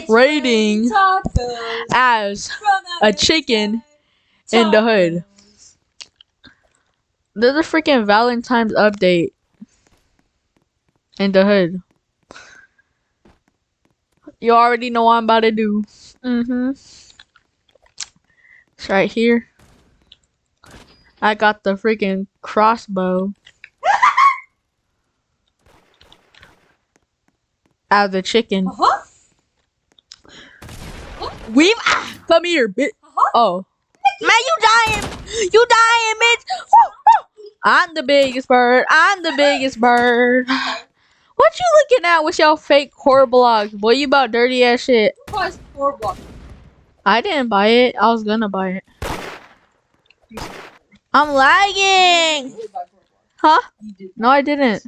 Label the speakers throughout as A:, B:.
A: rating as a chicken in the hood. There's a freaking Valentine's update in the hood. You already know what I'm about to do. It's right here. I got the freaking crossbow as a chicken. Weave. Come here, bitch. Oh. Man, you dying. You dying, bitch. I'm the biggest bird. I'm the biggest bird. What you looking at with your fake core blocks? Boy, you about dirty ass shit. I didn't buy it. I was gonna buy it. I'm lagging. Huh? No, I didn't.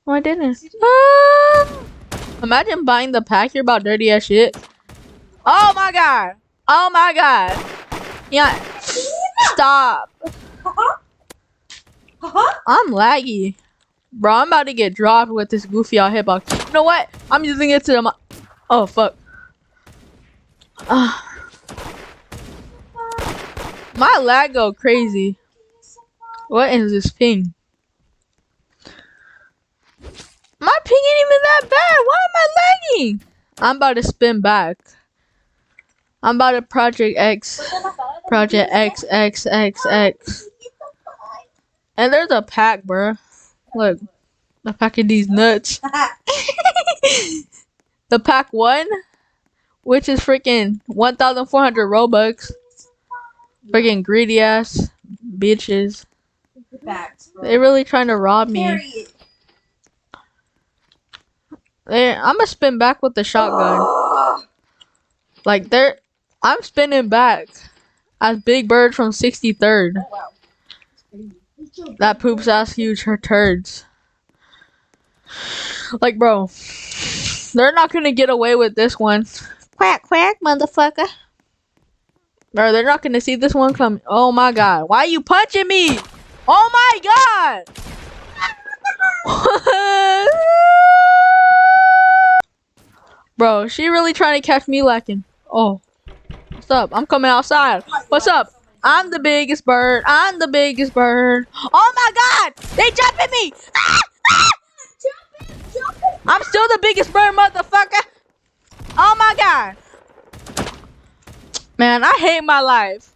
A: No, I didn't. Imagine buying the pack. You're about dirty ass shit. Oh my god. Oh my god. Yeah. Stop. I'm laggy. Bro, I'm about to get dropped with this goofy out hitbox. You know what? I'm using it to my... Oh, fuck. My lag go crazy. What is this ping? My ping ain't even that bad. Why am I lagging? I'm about to spin back. I'm about to Project X. Project X, X, X, X. And there's a pack, bro. Look. The pack of these nuts. The pack 1, which is freaking 1,400 Robux. Freaking greedy ass bitches. They really trying to rob me. I'm gonna spin back with the shotgun. Like I'm spinning back as Big Bird from 63rd. That poops ass huge turds. Like, bro, they're not gonna get away with this one. Quack, quack, motherfucker. Bro, they're not gonna see this one coming. Oh my god. Why are you punching me? Oh my god. Bro, she really trying to catch me lacking. Oh. What's up? I'm coming outside. What's up? I'm the biggest bird. I'm the biggest bird. Oh my god. They jumping me. Ah! Ah! I'm still the biggest bird, motherfucker. Oh my god. Man, I hate my life.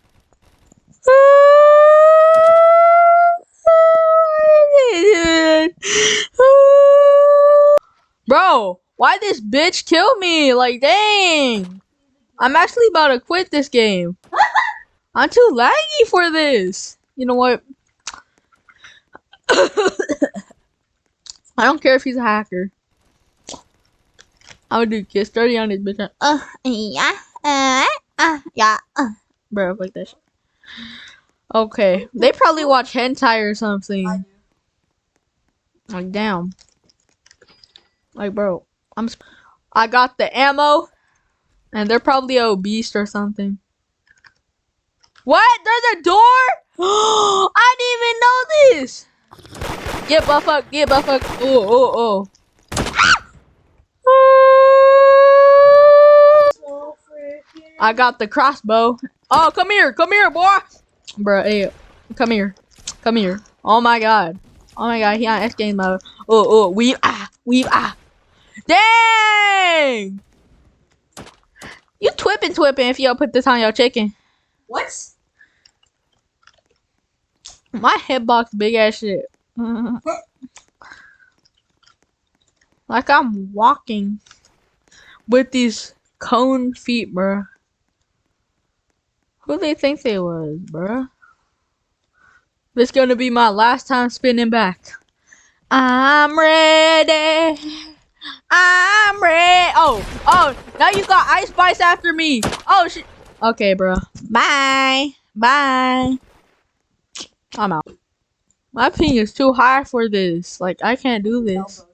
A: Bro, why this bitch kill me? Like, dang. I'm actually about to quit this game. I'm too laggy for this. You know what? I don't care if he's a hacker. I would do kiss 30 on this bitch. Yeah. Bro, like that shit. Okay. They probably watch hentai or something. Like, damn. Like, bro. I got the ammo. And they're probably obese or something. What? There's a door? I didn't even know this. Get buff up. Get buff up. Oh. I got the crossbow. Oh, come here, boy. Bro, hey, come here. Oh my god, he on S game mode. Weave. Dang! You twipping if you put this on your chicken.
B: What?
A: My hitbox big ass shit. Like I'm walking with these cone feet, bruh. Who they think they was, bruh? This gonna be my last time spinning back. I'm ready. Oh, now you got Ice Spice after me. Oh shit. Okay, bro. Bye. I'm out. My ping is too high for this. Like, I can't do this.